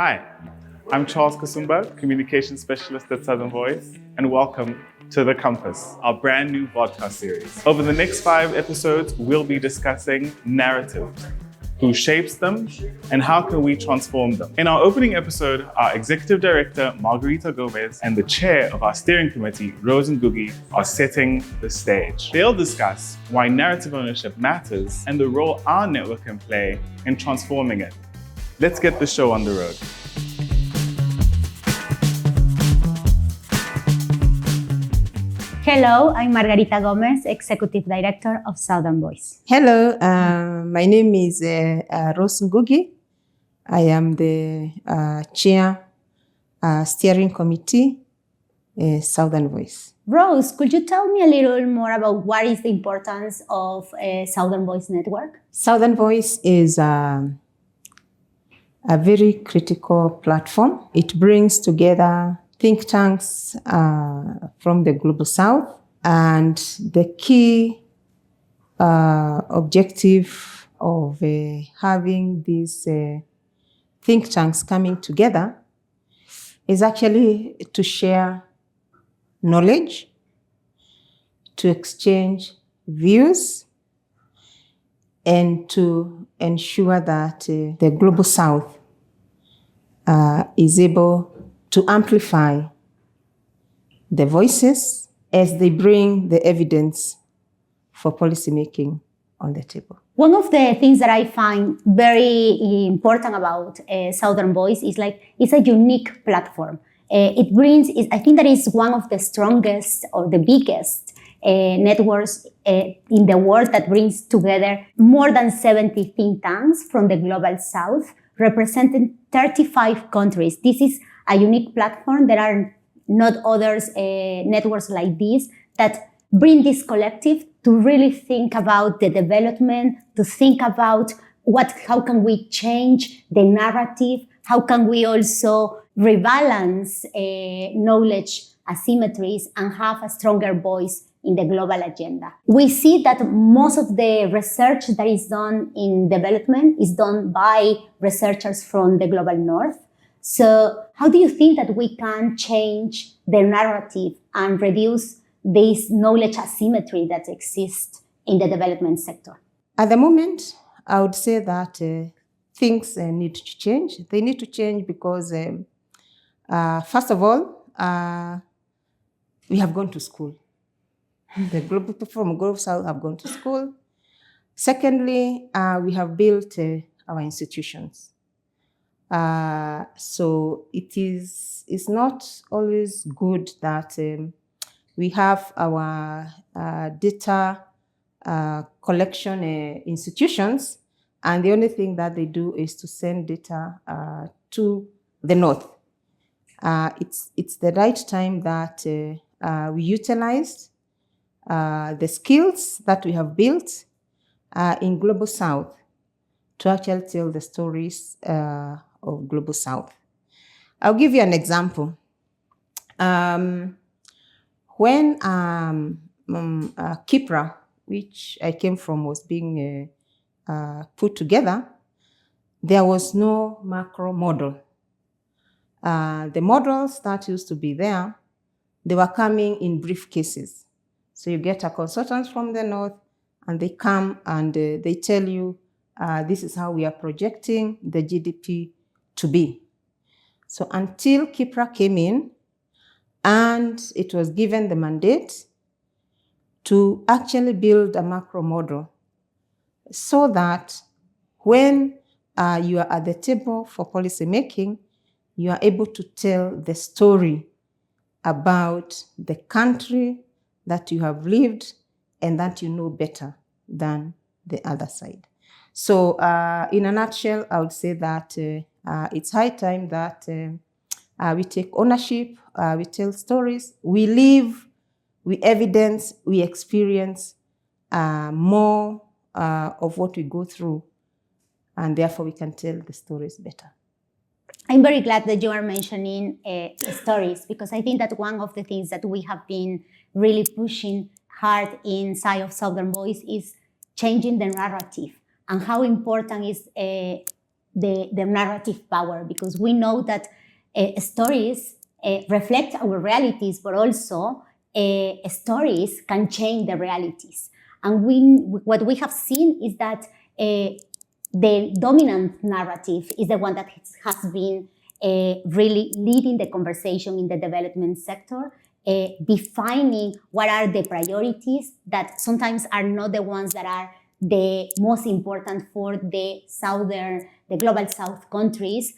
Hi, I'm Charles Kasumba, Communications Specialist at Southern Voice, and welcome to The Compass, our brand new podcast series. Over the next 5 episodes, we'll be discussing narratives, who shapes them, and how can we transform them. In our opening episode, our Executive Director, Margarita Gómez, and the Chair of our Steering Committee, Ngugi, are setting the stage. They'll discuss why narrative ownership matters and the role our network can play in transforming it. Let's get the show on the road. Hello, I'm Margarita Gómez, Executive Director of Southern Voice. Hello, my name is Ngugi. I am the Chair, Steering Committee, Southern Voice. Rose, could you tell me a little more about what is the importance of Southern Voice Network? Southern Voice is a very critical platform. It brings together think tanks from the Global South, and the key objective of having these think tanks coming together is actually to share knowledge, to exchange views, and to ensure that the Global South is able to amplify the voices as they bring the evidence for policymaking on the table. One of the things that I find very important about Southern Voice is it's a unique platform. I think that is one of the strongest or the biggest networks in the world that brings together more than 70 think tanks from the Global South, representing 35 countries. This is a unique platform. There are not others networks like this that bring this collective to really think about the development, to think about how can we change the narrative, how can we also rebalance knowledge asymmetries and have a stronger voice in the global agenda. We see that most of the research that is done in development is done by researchers from the global north. So how do you think that we can change the narrative and reduce this knowledge asymmetry that exists in the development sector? At the moment, I would say that things need to change. They need to change because, first of all, we have gone to school. The global people from Global South have gone to school. Secondly, we have built our institutions. So it's not always good that we have our data collection institutions, and the only thing that they do is to send data to the north. It's the right time that we utilize the skills that we have built in Global South to actually tell the stories of Global South. I'll give you an example. When Kipra, which I came from, was being put together, there was no macro model. The models that used to be there, they were coming in briefcases. So you get a consultant from the north, and they come and they tell you, this is how we are projecting the GDP to be. So until Kipra came in, and it was given the mandate to actually build a macro model so that when you are at the table for policy making, you are able to tell the story about the country that you have lived and that you know better than the other side. So in a nutshell, I would say that it's high time that we take ownership, we tell stories, we live, we evidence, we experience more of what we go through, and therefore we can tell the stories better. I'm very glad that you are mentioning stories, because I think that one of the things that we have been really pushing hard inside of Southern Voice is changing the narrative, and how important is the narrative power, because we know that stories reflect our realities, but also stories can change the realities. And what we have seen is that the dominant narrative is the one that has been really leading the conversation in the development sector, defining what are the priorities that sometimes are not the ones that are the most important for the global south countries,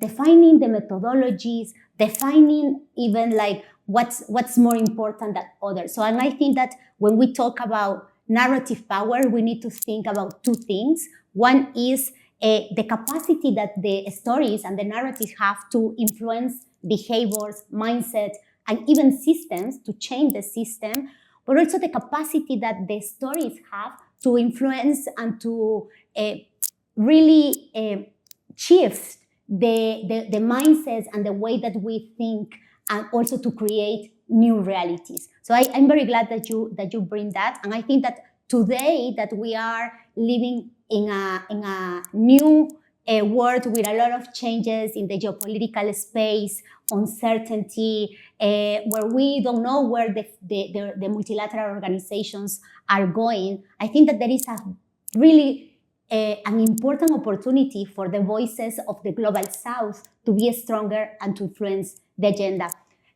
defining the methodologies, defining even like what's more important than others. So, and I think that when we talk about narrative power, we need to think about two things. One is the capacity that the stories and the narratives have to influence behaviors, mindset, and even systems, to change the system, but also the capacity that the stories have to influence and to really shift the mindsets and the way that we think, and also to create new realities. So I'm very glad that you bring that, and I think that today that we are living in a new world with a lot of changes in the geopolitical space, uncertainty, where we don't know where the multilateral organizations are going. I think that there is a really an important opportunity for the voices of the global south to be stronger and to influence the agenda.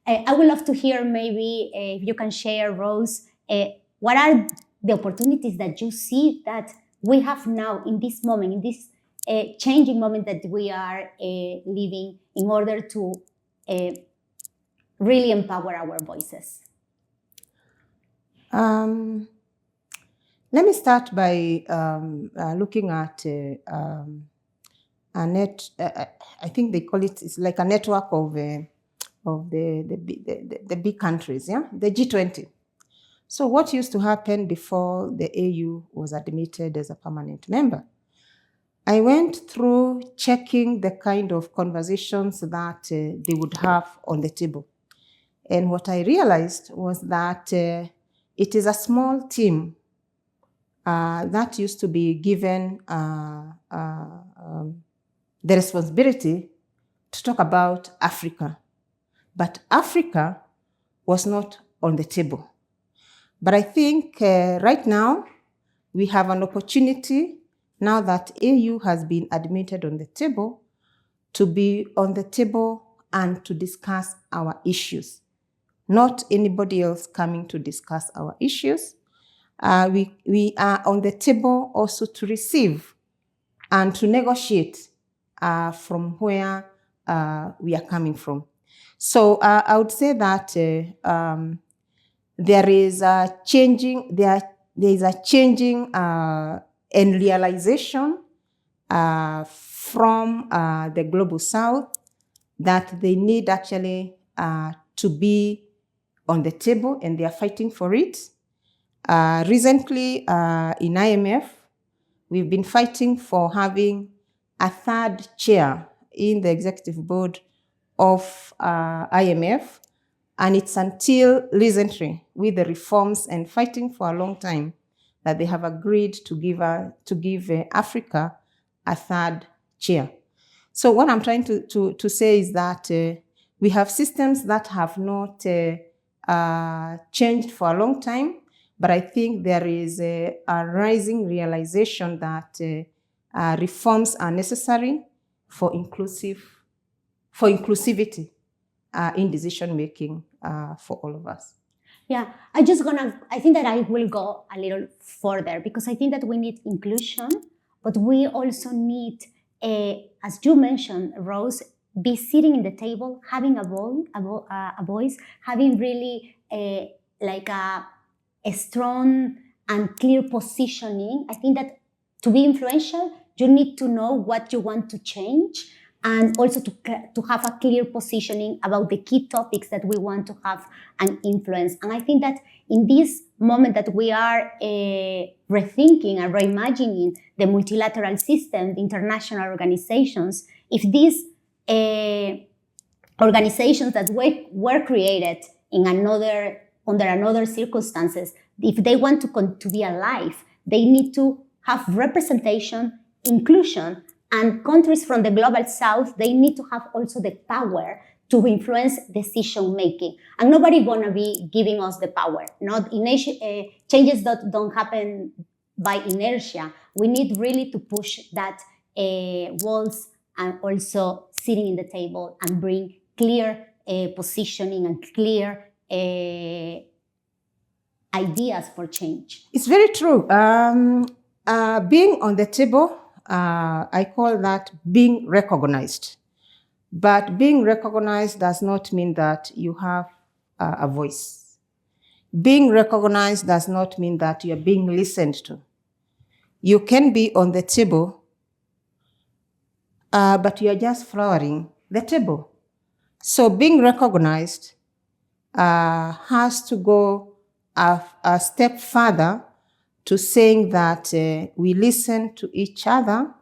I would love to hear maybe if you can share, Rose, what are the opportunities that you see that we have now in this moment, in this changing moment that we are living, in order to really empower our voices? Let me start by looking at a net. I think they call it's like a network of the big countries, yeah, the G20. So what used to happen before the AU was admitted as a permanent member? I went through checking the kind of conversations that they would have on the table. And what I realized was that it is a small team that used to be given the responsibility to talk about Africa. But Africa was not on the table. But I think right now we have an opportunity, now that AU has been admitted on the table, to be on the table and to discuss our issues. Not anybody else coming to discuss our issues. We are on the table also to receive and to negotiate from where we are coming from. So I would say that there is a changing and realization from the global south that they need actually to be on the table, and they are fighting for it. Recently in IMF, we've been fighting for having a third chair in the executive board of IMF, and it's until recently, with the reforms and fighting for a long time, that they have agreed to give Africa a third chair. So what I'm trying to say is that we have systems that have not changed for a long time, but I think there is a rising realization that reforms are necessary for inclusivity in decision making for all of us. Yeah, I think that I will go a little further, because I think that we need inclusion, but we also need, as you mentioned, Rose, be sitting in the table, having a voice, having really a strong and clear positioning. I think that to be influential, you need to know what you want to change, and also to have a clear positioning about the key topics that we want to have an influence. And I think that in this moment that we are rethinking and reimagining the multilateral system, the international organizations, if these organizations that were created under another circumstances, if they want to be alive, they need to have representation, inclusion, And countries from the global south, they need to have also the power to influence decision making. And nobody gonna be giving us the power. Not changes that don't happen by inertia. We need really to push that walls and also sitting in the table and bring clear positioning and clear ideas for change. It's very true. Being on the table, I call that being recognized. But being recognized does not mean that you have a voice. Being recognized does not mean that you're being listened to. You can be on the table, but you're just flowering the table. So being recognized has to go a step further to saying that we listen to each other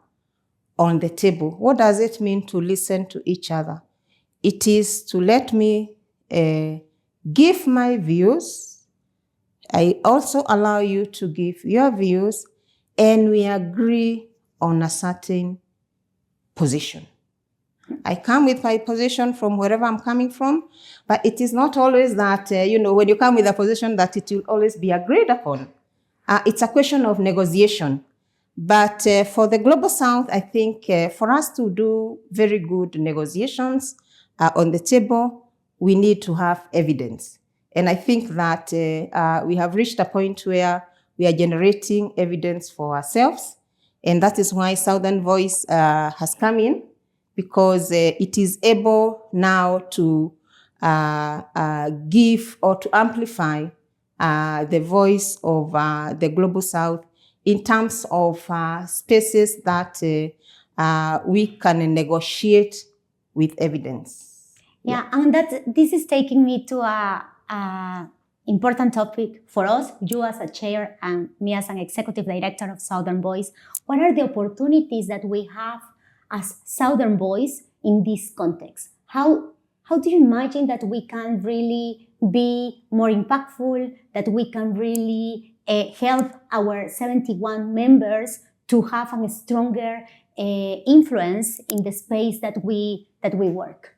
on the table. What does it mean to listen to each other? It is to let me give my views. I also allow you to give your views, and we agree on a certain position. I come with my position from wherever I'm coming from, but it is not always that, when you come with a position that it will always be agreed upon. It's a question of negotiation. But for the Global South, I think for us to do very good negotiations on the table, we need to have evidence. And I think that we have reached a point where we are generating evidence for ourselves. And that is why Southern Voice has come in, because it is able now to give or to amplify the voice of the Global South in terms of spaces that we can negotiate with evidence. Yeah, and this is taking me to a important topic for us, you as a chair and me as an executive director of Southern Voice. What are the opportunities that we have as Southern Voice in this context? How do you imagine that we can really be more impactful, that we can really help our 71 members to have a stronger influence in the space that we work?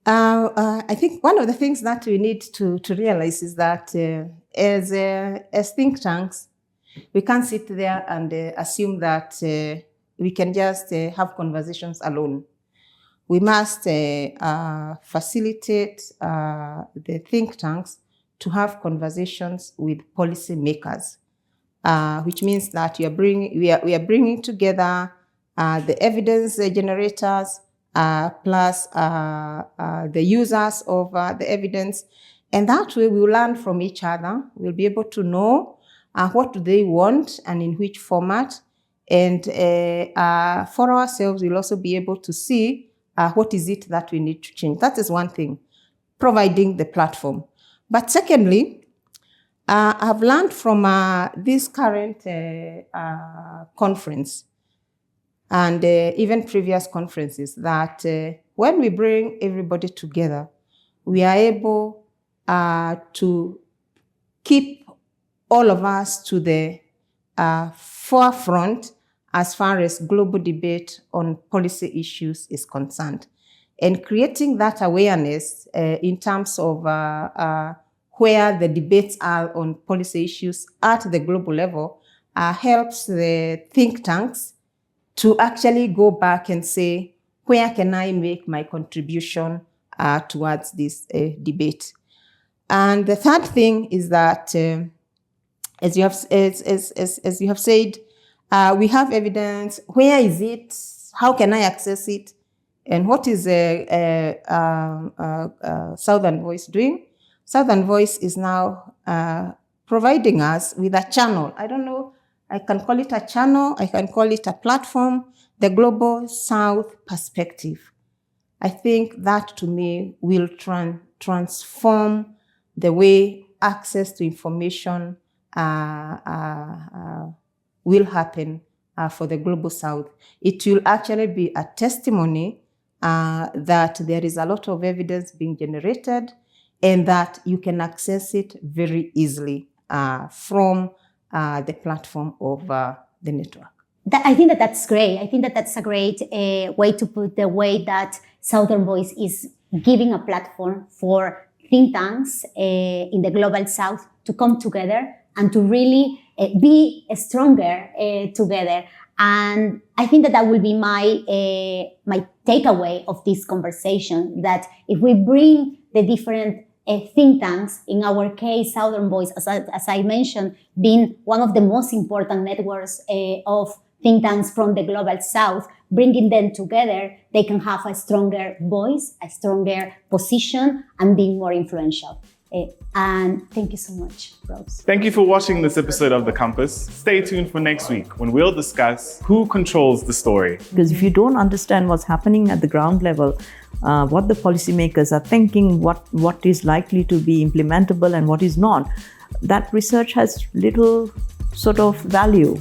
I think one of the things that we need to realize is that as think tanks, we can't sit there and assume that we can just have conversations alone. We must facilitate the think tanks to have conversations with policymakers, which means that we are bringing together the evidence generators plus the users of the evidence, and that way we will learn from each other. We'll be able to know what do they want and in which format, and for ourselves we'll also be able to see what is it that we need to change. That is one thing, providing the platform. But secondly, I've learned from this current conference and even previous conferences that when we bring everybody together, we are able to keep all of us to the forefront as far as global debate on policy issues is concerned. And creating that awareness in terms of where the debates are on policy issues at the global level helps the think tanks to actually go back and say, where can I make my contribution towards this debate? And the third thing is that, as you have said, we have evidence. Where is it? How can I access it? And what is Southern Voice doing? Southern Voice is now providing us with a channel. I don't know, I can call it a channel, I can call it a platform, the Global South Perspective. I think that to me will transform the way access to information will happen for the Global South. It will actually be a testimony that there is a lot of evidence being generated and that you can access it very easily from the platform of the network. I think that's great. I think that's a great way to put the way that Southern Voice is giving a platform for think tanks in the global South to come together and to really be stronger together. And I think that will be my takeaway of this conversation, that if we bring the different think tanks, in our case, Southern Voice, as I mentioned, being one of the most important networks of think tanks from the global South, bringing them together, they can have a stronger voice, a stronger position, and being more influential. And thank you so much, Rose. Thank you for watching this episode of The Compass. Stay tuned for next week when we'll discuss who controls the story. Because if you don't understand what's happening at the ground level, what the policymakers are thinking, what is likely to be implementable and what is not, that research has little sort of value.